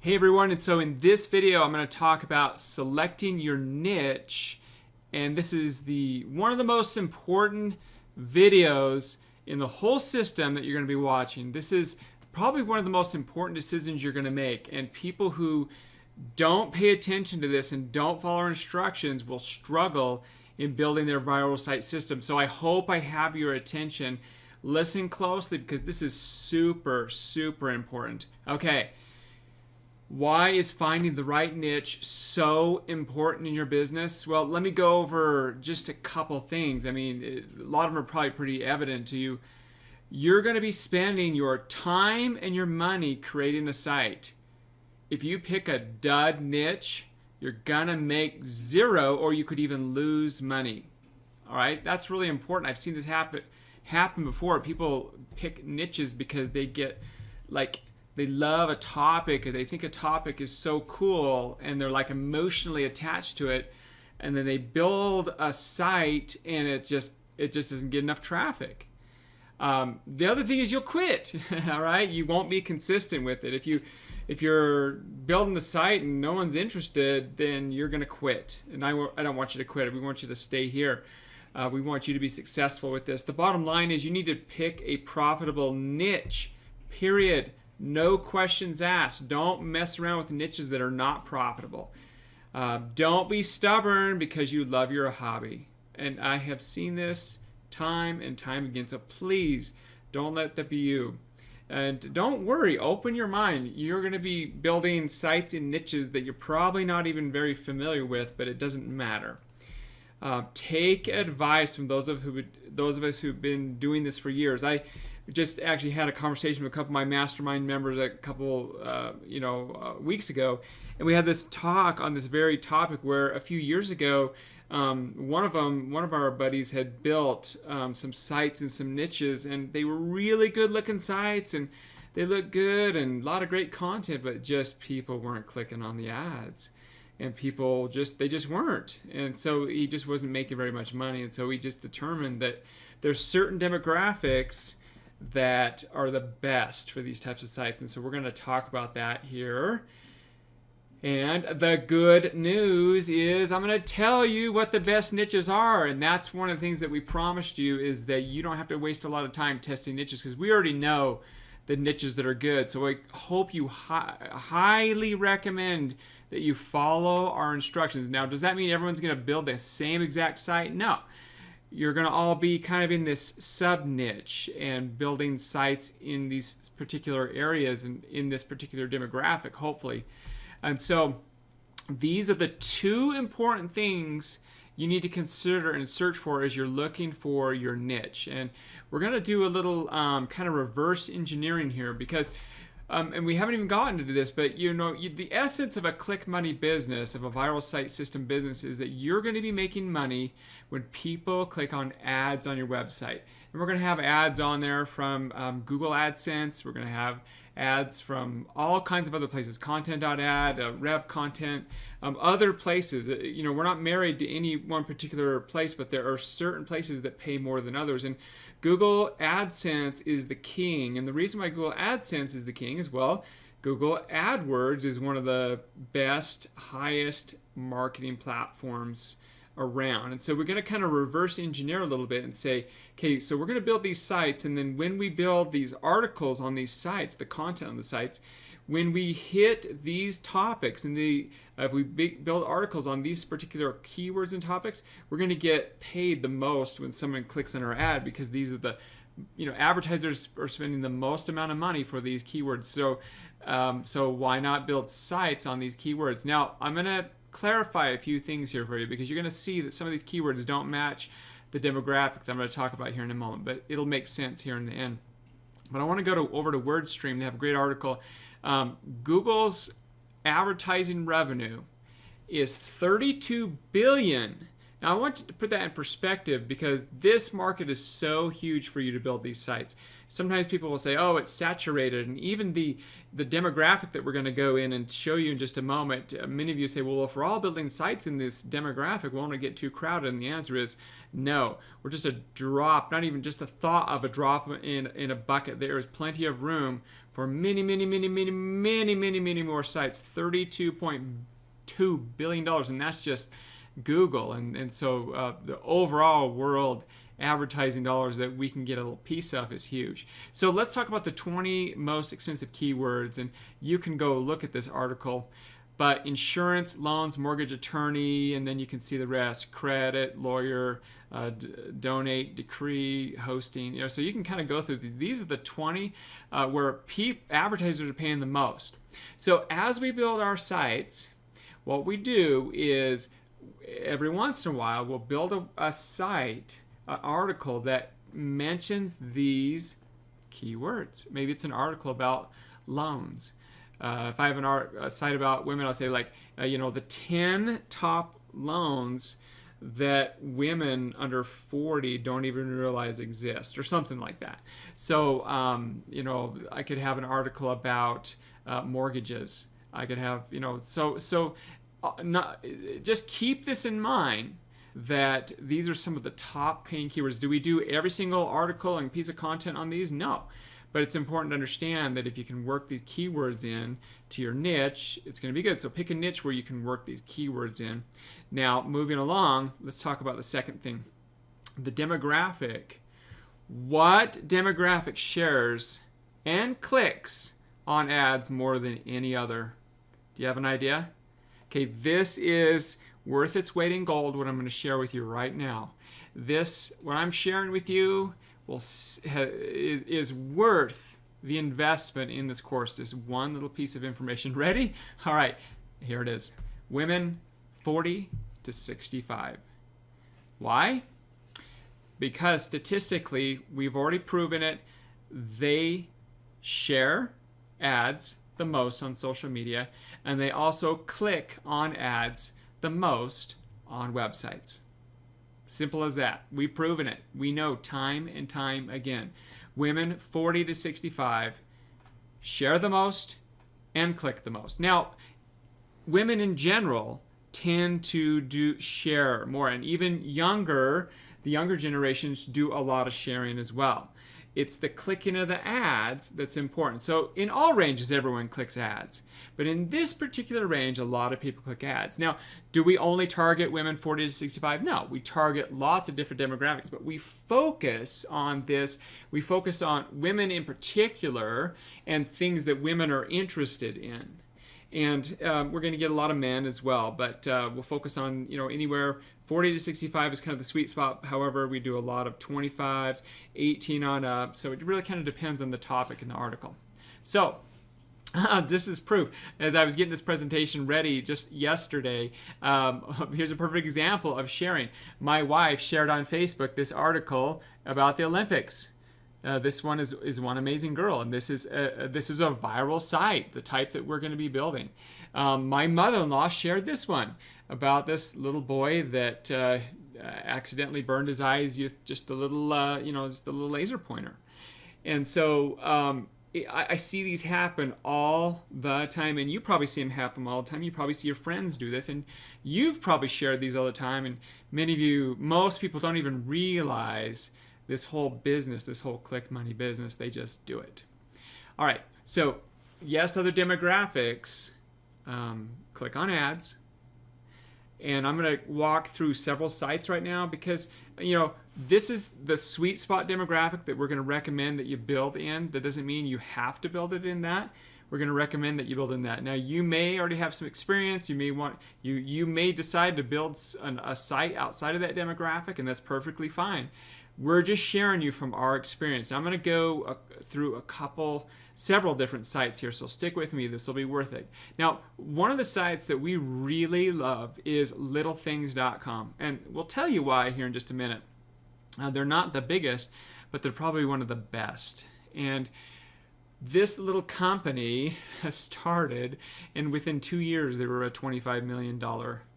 Hey everyone, and so in this video I'm going to talk about selecting your niche, and this is one of the most important videos in the whole system that you're going to be watching. This is probably one of the most important decisions you're going to make, and people who don't pay attention to this and don't follow instructions will struggle in building their viral site system. So I hope I have your attention. Listen closely because this is super important. Okay. Why is finding the right niche so important in your business? Well, let me go over just a couple things. I mean, a lot of them are probably pretty evident to you. You're going to be spending your time and your money creating the site. If you pick a dud niche, you're going to make zero, or you could even lose money. All right, that's really important. I've seen this happen before. People pick niches because they get they love a topic, or they think a topic is so cool and they're like emotionally attached to it, and then they build a site and it just doesn't get enough traffic. The other thing is you'll quit. All right, you won't be consistent with it. If you're building the site and no one's interested, then you're going to quit. And I don't want you to quit. We want you to stay here. We want you to be successful with this. The bottom line is you need to pick a profitable niche, period. No questions asked. Don't mess around with niches that are not profitable. Don't be stubborn because you love your hobby. And I have seen this time and time again. So please don't let that be you. And don't worry. Open your mind. You're going to be building sites in niches that you're probably not even very familiar with, but it doesn't matter. Take advice from those of us who've been doing this for years. I just actually had a conversation with a couple of my mastermind members a couple weeks ago, and we had this talk on this very topic where a few years ago one of our buddies had built some sites and some niches, and they were really good looking sites and they looked good and a lot of great content, but just people weren't clicking on the ads, and people just weren't, and so he just wasn't making very much money. And so we just determined that there's certain demographics that are the best for these types of sites, and so we're going to talk about that here. And the good news is I'm going to tell you what the best niches are, and that's one of the things that we promised you, is that you don't have to waste a lot of time testing niches, because we already know the niches that are good. So I hope you highly recommend that you follow our instructions. Now, does that mean everyone's going to build the same exact site? No. You're going to all be kind of in this sub-niche and building sites in these particular areas and in this particular demographic, hopefully. And so these are the two important things you need to consider and search for as you're looking for your niche. And we're going to do a little kind of reverse engineering here, because and we haven't even gotten into this, but the essence of a click money business, of a viral site system business, is that you're going to be making money when people click on ads on your website. And we're going to have ads on there from Google AdSense. We're going to have ads from all kinds of other places, content.ad, Rev Content, other places. We're not married to any one particular place, but there are certain places that pay more than others. And Google AdSense is the king. And the reason why Google AdSense is the king is, well, Google AdWords is one of the best, highest marketing platforms around. And so we're going to kind of reverse engineer a little bit and say, okay, so we're going to build these sites, and then when we build these articles on these sites, the content on the sites, when we hit these topics, and if we build articles on these particular keywords and topics, we're going to get paid the most when someone clicks on our ad, because these are the, advertisers are spending the most amount of money for these keywords. So why not build sites on these keywords? Now, I'm going to clarify a few things here for you, because you're going to see that some of these keywords don't match the demographic that I'm going to talk about here in a moment, but it'll make sense here in the end. But I want to go over to WordStream. They have a great article. Google's advertising revenue is $32 billion. Now, I want you to put that in perspective, because this market is so huge for you to build these sites. Sometimes people will say, oh, it's saturated. And even the demographic that we're going to go in and show you in just a moment, many of you say, well, if we're all building sites in this demographic, won't it get too crowded? And the answer is no. We're just a drop, not even just a thought of a drop in a bucket. There is plenty of room for many, many, many, many, many, many, many more sites. $32.2 billion, and that's just Google. And so the overall world advertising dollars that we can get a little piece of is huge. So let's talk about the 20 most expensive keywords, and you can go look at this article. But insurance, loans, mortgage, attorney, and then you can see the rest: credit, lawyer, donate, decree, hosting. So you can kind of go through these. These are the 20 where advertisers are paying the most. So as we build our sites, what we do is every once in a while we'll build a site, an article that mentions these keywords. Maybe it's an article about loans. If I have a site about women, I'll say the 10 top loans that women under 40 don't even realize exist, or something like that. So, I could have an article about mortgages. I could have, just keep this in mind, that these are some of the top paying keywords. Do we do every single article and piece of content on these? No. But it's important to understand that if you can work these keywords in to your niche, it's going to be good. So pick a niche where you can work these keywords in. Now, moving along, let's talk about the second thing. The demographic. What demographic shares and clicks on ads more than any other? Do you have an idea? Okay, this is worth its weight in gold, what I'm going to share with you right now. What I'm sharing with you is worth the investment in this course, this one little piece of information. Ready? All right, here it is. Women 40 to 65. Why? Because statistically, we've already proven it, they share ads the most on social media, and they also click on ads the most on websites. Simple as that. We've proven it. We know time and time again. Women 40 to 65 share the most and click the most. Now, women in general tend to share more, and even the younger generations do a lot of sharing as well. It's the clicking of the ads that's important. So in all ranges, everyone clicks ads. But in this particular range, a lot of people click ads. Now, do we only target women 40 to 65? No, we target lots of different demographics, but we focus on this. We focus on women in particular and things that women are interested in. And we're going to get a lot of men as well, but we'll focus on, anywhere 40 to 65 is kind of the sweet spot. However, we do a lot of 25s, 18 on up. So it really kind of depends on the topic in the article. So this is proof. As I was getting this presentation ready just yesterday, here's a perfect example of sharing. My wife shared on Facebook this article about the Olympics. This one is One Amazing Girl, and this is a viral site, the type that we're going to be building. My mother-in-law shared this one about this little boy that accidentally burned his eyes with just a little, just a little laser pointer. And so I see these happen all the time, and you probably see them happen all the time. You probably see your friends do this, and you've probably shared these all the time. And most people don't even realize this whole business, this whole click money business. They just do it. All right, so yes, other demographics, click on ads. And I'm going to walk through several sites right now because, this is the sweet spot demographic that we're going to recommend that you build in. That doesn't mean you have to build it in that. We're going to recommend that you build in that. Now, you may already have some experience. You may decide to build a site outside of that demographic, and that's perfectly fine. We're just sharing you from our experience. I'm going to go through several different sites here, so stick with me. This will be worth it. Now, one of the sites that we really love is littlethings.com, and we'll tell you why here in just a minute. They're not the biggest, but they're probably one of the best. And this little company has started, and within 2 years, they were a $25 million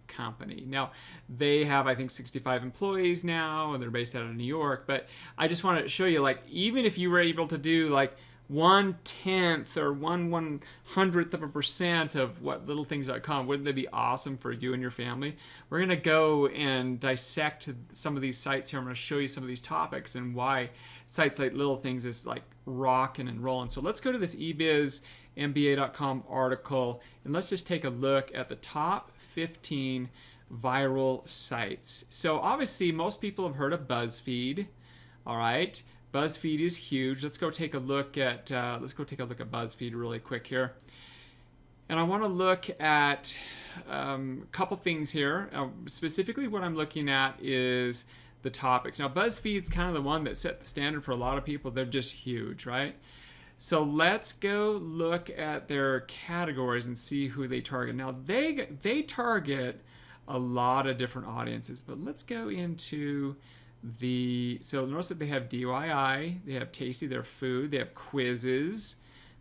company. Now, they have, I think, 65 employees now, and they're based out of New York. But I just want to show you, even if you were able to do 1/10 or 1/100% of what littlethings.com, wouldn't that be awesome for you and your family? We're going to go and dissect some of these sites here. I'm going to show you some of these topics and why sites like Little Things is like rocking and rolling. So let's go to this ebizmba.com article and let's just take a look at the top 15 viral sites. So obviously most people have heard of BuzzFeed. All right, BuzzFeed is huge. Let's go take a look at BuzzFeed really quick here. And I want to look at a couple things here. Specifically, what I'm looking at is the topics. Now, BuzzFeed's kind of the one that set the standard for a lot of people. They're just huge, right? So let's go look at their categories and see who they target. Now, they target a lot of different audiences, but let's go into so notice that they have DIY, they have tasty, their food, they have quizzes,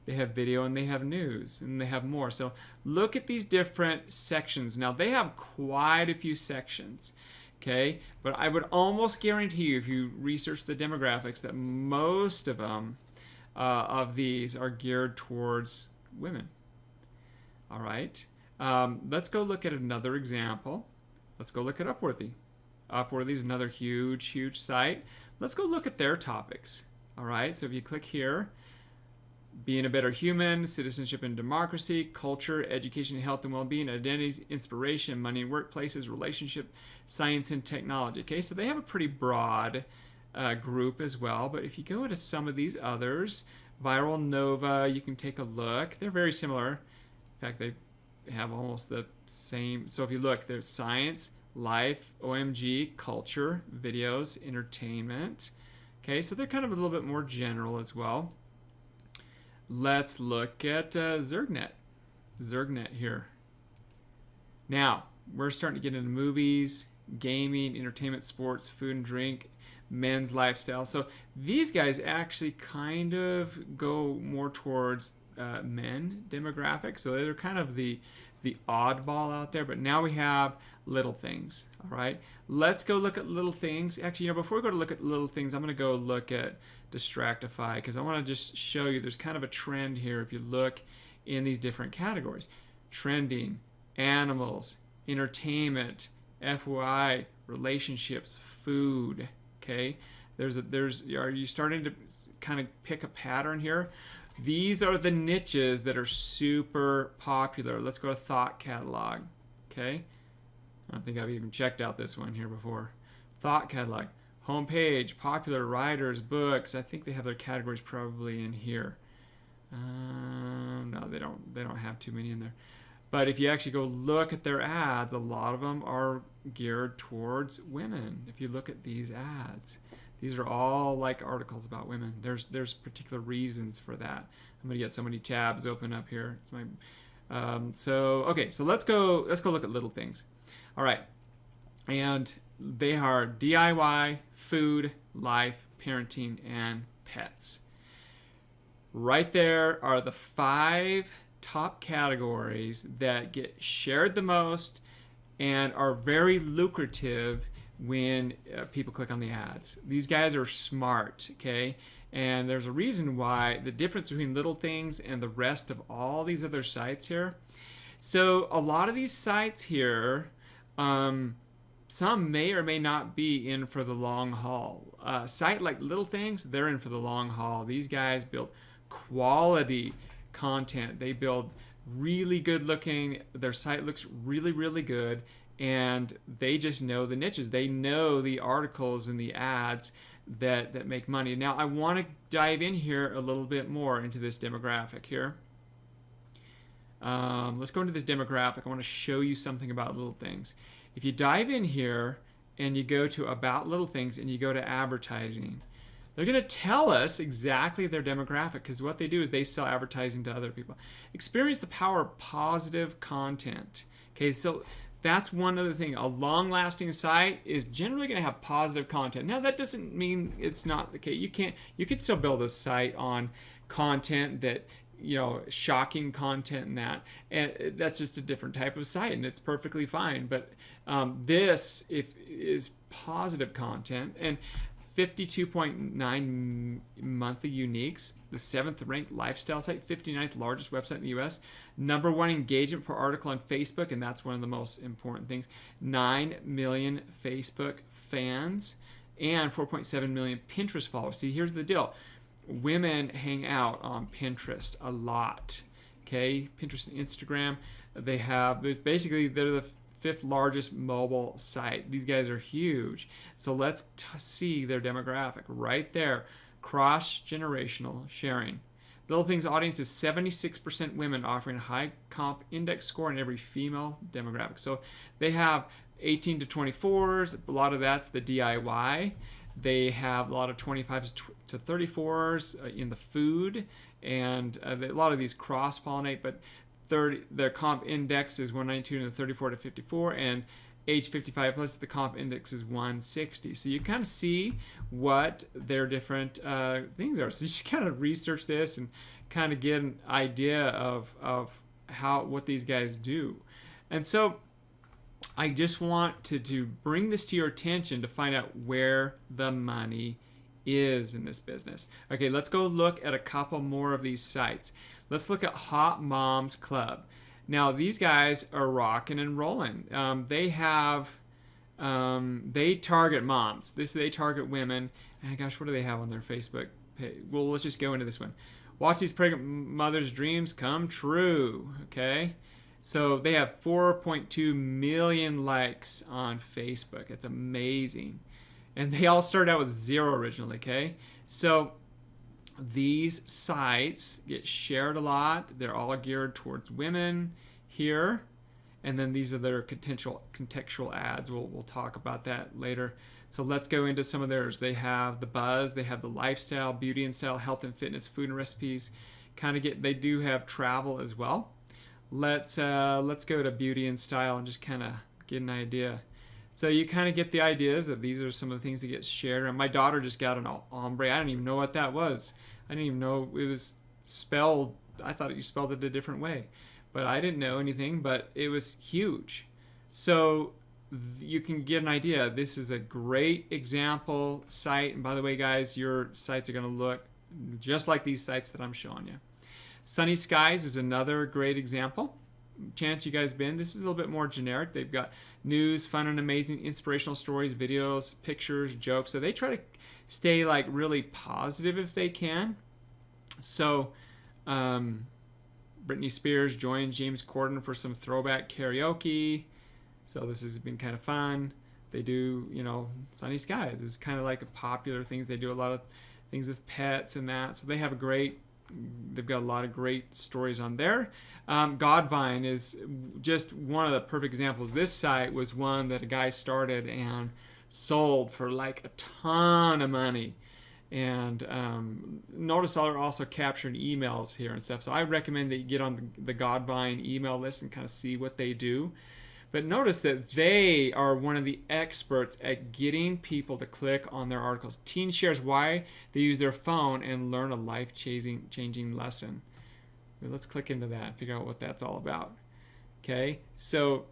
they have video, and they have news, and they have more. So look at these different sections. Now they have quite a few sections, okay? But I would almost guarantee you, if you research the demographics, that most of them, of these, are geared towards women. All right. Let's go look at another example. Let's go look at Upworthy. Upworthy is another huge site. Let's go look at their topics. All right. So if you click here, being a better human, citizenship and democracy, culture, education, health and well-being, identities, inspiration, money and workplaces, relationship, science and technology. Okay, so they have a pretty broad group as well. But if you go to some of these others, Viral Nova, you can take a look. They're very similar. In fact, they have almost the same. So if you look, there's science, life, OMG, culture, videos, entertainment. Okay, so they're kind of a little bit more general as well. Let's look at Zergnet here. Now, we're starting to get into movies, gaming, entertainment, sports, food and drink, men's lifestyle. So these guys actually kind of go more towards men demographic. So they're kind of the oddball out there. But now we have Little Things. All right, let's go look at Little Things. Actually, before we go to look at Little Things, I'm going to go look at Distractify, because I want to just show you there's kind of a trend here. If you look in these different categories: trending, animals, entertainment, FYI, relationships, food. Okay, are you starting to kind of pick a pattern here? These are the niches that are super popular. Let's go to Thought Catalog. Okay, I don't think I've even checked out this one here before. Thought Catalog. Homepage, popular writers, books. I think they have their categories probably in here. No, they don't have too many in there. But if you actually go look at their ads, a lot of them are geared towards women. If you look at these ads, these are all like articles about women. There's particular reasons for that. I'm gonna get so many tabs open up here. It's my okay. So let's go look at Little Things. All right, and they are DIY, food, life, parenting, and pets. Right there are the 5 top categories that get shared the most and are very lucrative when people click on the ads. These guys are smart, okay? And there's a reason why the difference between Little Things and the rest of all these other sites here. So a lot of these sites here, some may or may not be in for the long haul. A site like Little Things, they're in for the long haul. These guys build quality content. They build really good looking, their site looks really good, and they just know the niches. They know the articles and the ads that make money. Now I want to dive in here a little bit more into this demographic here. Let's go into this demographic. I want to show you something about Little Things. If you dive in here and you go to About Little Things and you go to Advertising, they're going to tell us exactly their demographic, because what they do is they sell advertising to other people. Experience the power of positive content. Okay, so that's one other thing. A long-lasting site is generally going to have positive content. Now, that doesn't mean it's not the case. You can still build a site on content that, shocking content and that's just a different type of site, and it's perfectly fine. But this is positive content, and 52.9 monthly uniques, the 7th ranked lifestyle site, 59th largest website in the US, #1 engagement per article on Facebook, and that's one of the most important things. 9 million Facebook fans, and 4.7 million Pinterest followers. See, here's the deal. Women hang out on Pinterest a lot. Okay, Pinterest and Instagram, they're the fifth largest mobile site. These guys are huge. So let's see their demographic right there. Cross-generational sharing. Little Things audience is 76% women, offering a high comp index score in every female demographic. So they have 18 to 24s. A lot of that's the DIY. They have a lot of 25s to 34s in the food, and a lot of these cross-pollinate, but their comp index is 192 in the 34 to 54, and age 55 plus, the comp index is 160. So you kind of see what their different things are. So you just kind of research this and kind of get an idea of what these guys do. And so I just want to bring this to your attention to find out where the money is in this business. Okay, let's go look at a couple more of these sites. Let's look at Hot Moms Club. Now these guys are rocking and rolling. They target moms. They target women. And gosh, what do they have on their Facebook page? Well, let's just go into this one. Watch these pregnant mothers' dreams come true. Okay, so they have 4.2 million likes on Facebook. It's amazing, and they all started out with 0 originally. Okay, so these sites get shared a lot. They're all geared towards women here. And then these are their contextual ads. We'll talk about that later. So let's go into some of theirs. They have the buzz, they have the lifestyle, beauty and style, health and fitness, food and recipes. They do have travel as well. Let's go to beauty and style and just kind of get an idea. So you kind of get the ideas that these are some of the things that get shared. And my daughter just got an ombre. I didn't even know what that was. I didn't even know it was spelled. I thought you spelled it a different way. But I didn't know anything, but it was huge. So you can get an idea. This is a great example site. And by the way, guys, your sites are going to look just like these sites that I'm showing you. Sunny Skies is another great example. Chance you guys been. This is a little bit more generic. They've got news, fun and amazing, inspirational stories, videos, pictures, jokes. So they try to stay like really positive if they can. So Britney Spears joined James Corden for some throwback karaoke. So this has been kind of fun. They do, Sunny Skies is kind of like a popular things. They do a lot of things with pets and that. So they've got a lot of great stories on there. Godvine is just one of the perfect examples. This site was one that a guy started and sold for like a ton of money. And notice they're also capturing emails here and stuff. So I recommend that you get on the Godvine email list and kind of see what they do. But notice that they are one of the experts at getting people to click on their articles. Teen shares why they use their phone and learn a life-changing lesson. Well, let's click into that and figure out what that's all about. Okay, so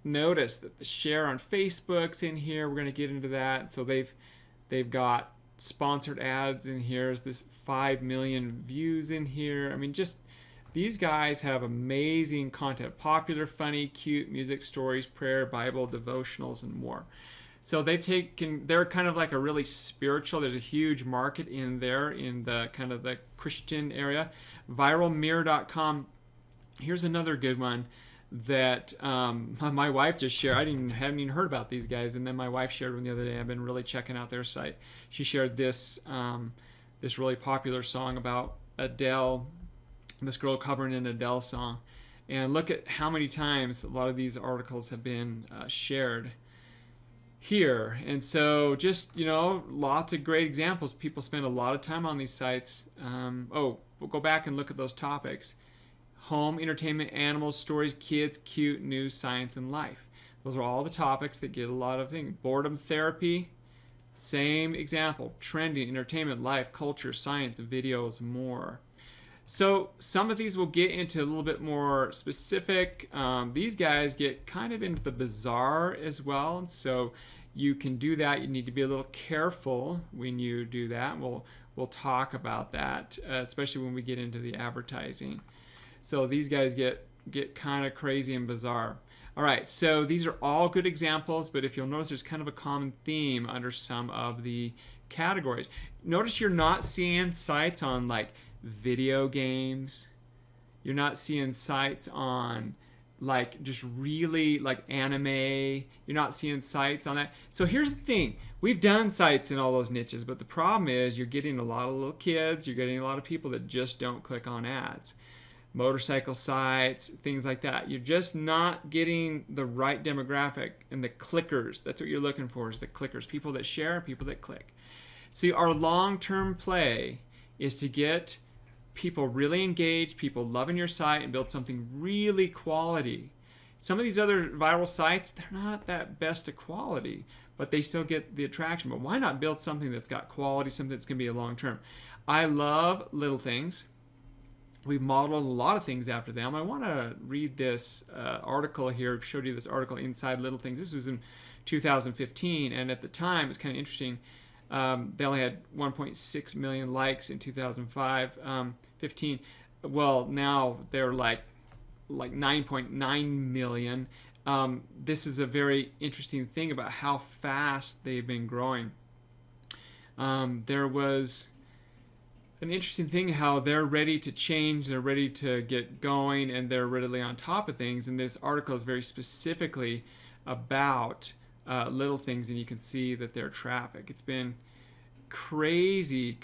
notice that the share on Facebook's in here. We're going to get into that. So they've got sponsored ads in here. There's this 5 million views in here. I mean, just these guys have amazing content. Popular, funny, cute music, stories, prayer, Bible, devotionals, and more. So they're kind of like a really spiritual, there's a huge market in there in the kind of the Christian area. Viralmirror.com. Here's another good one that my wife just shared. I haven't even heard about these guys, and then my wife shared one the other day. I've been really checking out their site. She shared this really popular song about Adele, this girl covering an Adele song, and look at how many times a lot of these articles have been shared here. And so just lots of great examples. People spend a lot of time on these sites. We'll go back and look at those topics. Home, entertainment, animals, stories, kids, cute, news, science, and life. Those are all the topics that get a lot of things. Boredom therapy, same example. Trending, entertainment, life, culture, science, videos, more. So some of these will get into a little bit more specific. These guys get kind of into the bizarre as well. So you can do that. You need to be a little careful when you do that. We'll talk about that, especially when we get into the advertising. So these guys get kind of crazy and bizarre. All right, so these are all good examples, but if you'll notice, there's kind of a common theme under some of the categories. Notice you're not seeing sites on like video games. You're not seeing sites on like just really like anime. You're not seeing sites on that. So here's the thing. We've done sites in all those niches, but the problem is you're getting a lot of little kids. You're getting a lot of people that just don't click on ads. Motorcycle sites, things like that. You're just not getting the right demographic and the clickers. That's what you're looking for, is the clickers. People that share, people that click. See, our long-term play is to get people really engaged, people loving your site, and build something really quality. Some of these other viral sites, they're not that best of quality, but they still get the attraction. But why not build something that's got quality, something that's going to be a long-term? I love Little Things. We've modeled a lot of things after them. I want to read this article here, showed you this article inside Little Things. This was in 2015, and at the time, it's kind of interesting. They only had 1.6 million likes in 2015. Well, now they're like 9.9 million. This is a very interesting thing about how fast they've been growing. There was an interesting thing how they're ready to change, they're ready to get going, and they're readily on top of things. And this article is very specifically about Little Things, and you can see that their traffic. It's been crazy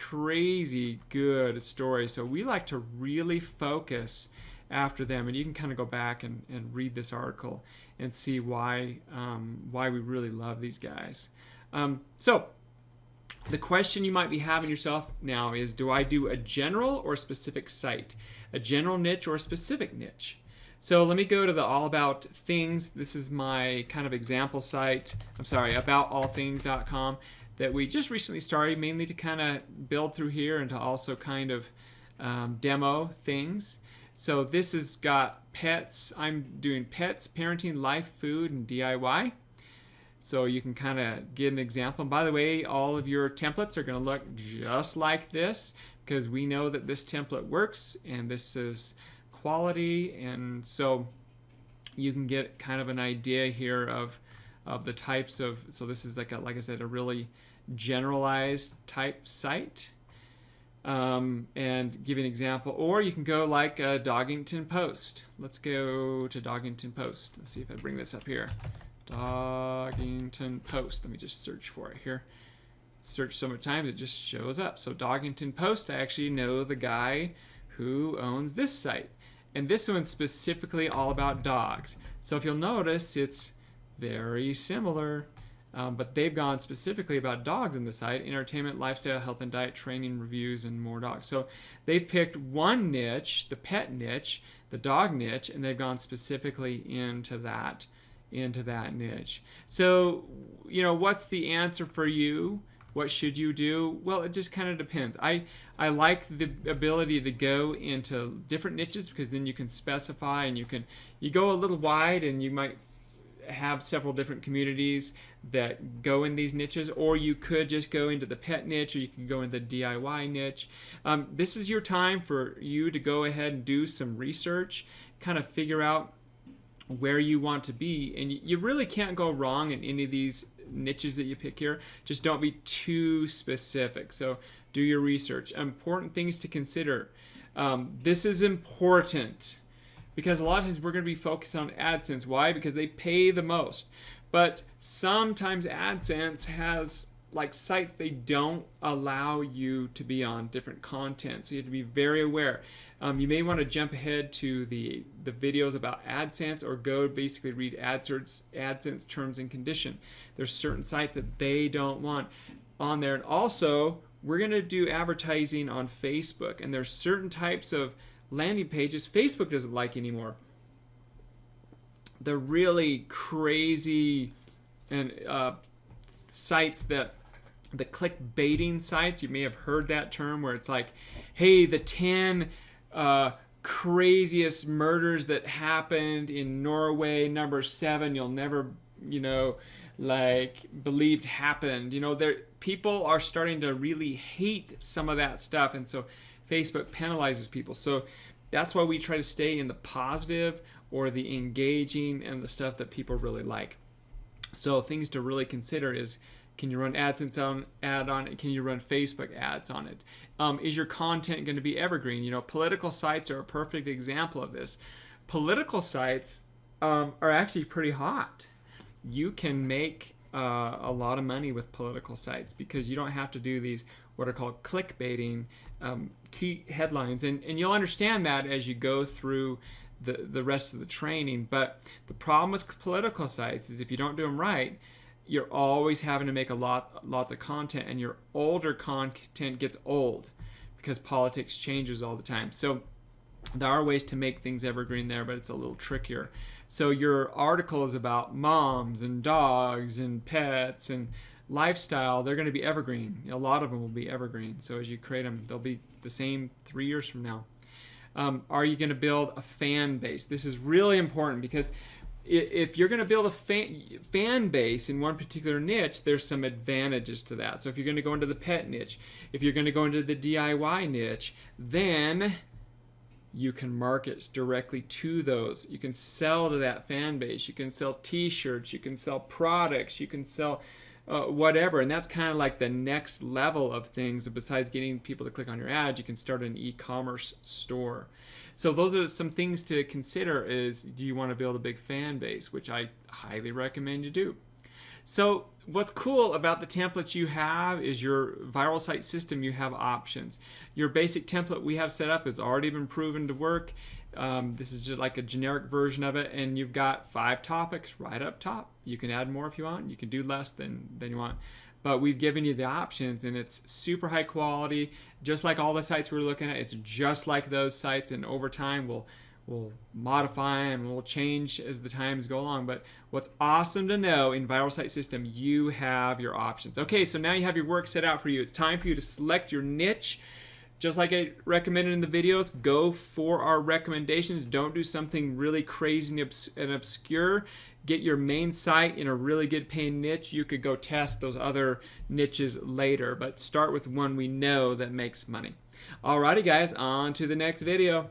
good story. So we like to really focus after them, and you can kind of go back and read this article and see why we really love these guys. So the question you might be having yourself now is, do I do a general or a specific site? A general niche or a specific niche? So let me go to the All About Things. This is my kind of example site. I'm sorry, aboutallthings.com that we just recently started, mainly to kind of build through here and to also kind of demo things. So this has got pets. I'm doing pets, parenting, life, food, and DIY. So you can kind of get an example. And by the way, all of your templates are going to look just like this, because we know that this template works and this is quality. And so you can get kind of an idea here of the types of, so this is like I said, a really generalized type site. And give you an example. Or you can go like a Doggington Post. Let's go to Doggington Post. Let's see if I bring this up here. Doggington Post. Let me just search for it here. Search so many times it just shows up. So Doggington Post, I actually know the guy who owns this site. And this one's specifically all about dogs. So if you'll notice, it's very similar. But they've gone specifically about dogs in the site: entertainment, lifestyle, health and diet, training, reviews, and more dogs. So they've picked one niche, the pet niche, the dog niche, and they've gone specifically into that niche. So, you know, what's the answer for you? What should you do? Well, it just kind of depends. I like the ability to go into different niches, because then you can specify and you go a little wide, and you might have several different communities that go in these niches, or you could just go into the pet niche, or you can go into the DIY niche. This is your time for you to go ahead and do some research, kind of figure out where you want to be, and you really can't go wrong in any of these niches that you pick here. Just don't be too specific. So do your research. Important things to consider. This is important because a lot of times we're going to be focused on AdSense. Why? Because they pay the most. But sometimes AdSense has like sites they don't allow you to be on different content, so you have to be very aware. You may want to jump ahead to the videos about AdSense, or go basically read AdSense terms and condition. There's certain sites that they don't want on there. And also, we're going to do advertising on Facebook, and there's certain types of landing pages Facebook doesn't like anymore. The really crazy and sites that the clickbaiting sites, you may have heard that term, where it's like, hey, the 10 craziest murders that happened in Norway, number 7, you'll never, believed happened. People are starting to really hate some of that stuff, and so Facebook penalizes people. So That's why we try to stay in the positive or the engaging and the stuff that people really like. So things to really consider is, can you run AdSense ad on it? Can you run Facebook ads on it? Is your content going to be evergreen? You know, political sites are a perfect example of this. Political sites are actually pretty hot. You can make a lot of money with political sites because you don't have to do these what are called clickbaiting key headlines, and you'll understand that as you go through the rest of the training. But the problem with political sites is if you don't do them right, you're always having to make lots of content, and your older content gets old because politics changes all the time. So there are ways to make things evergreen there, but it's a little trickier. So your article is about moms and dogs and pets and lifestyle. They're going to be evergreen. A lot of them will be evergreen. So as you create them, they'll be the same 3 years from now. Are you going to build a fan base? This is really important because if you're going to build a fan base in one particular niche, there's some advantages to that. So if you're going to go into the pet niche, if you're going to go into the DIY niche, then you can market directly to those. You can sell to that fan base. You can sell t-shirts. You can sell products. You can sell whatever. And that's kind of like the next level of things. Besides getting people to click on your ad, you can start an e-commerce store. So those are some things to consider. Is, do you want to build a big fan base, which I highly recommend you do. So what's cool about the templates you have is your viral site system, you have options. Your basic template we have set up has already been proven to work. This is just like a generic version of it, and you've got 5 topics right up top. You can add more if you want. You can do less than you want. But we've given you the options, and it's super high quality. Just like all the sites we're looking at, it's just like those sites, and over time we'll modify and we'll change as the times go along. But what's awesome to know, in Viral Site System, you have your options. Okay, so now you have your work set out for you. It's time for you to select your niche. Just like I recommended in the videos, go for our recommendations. Don't do something really crazy and obscure. Get your main site in a really good paying niche. You could go test those other niches later, but start with one we know that makes money. Alrighty guys, on to the next video.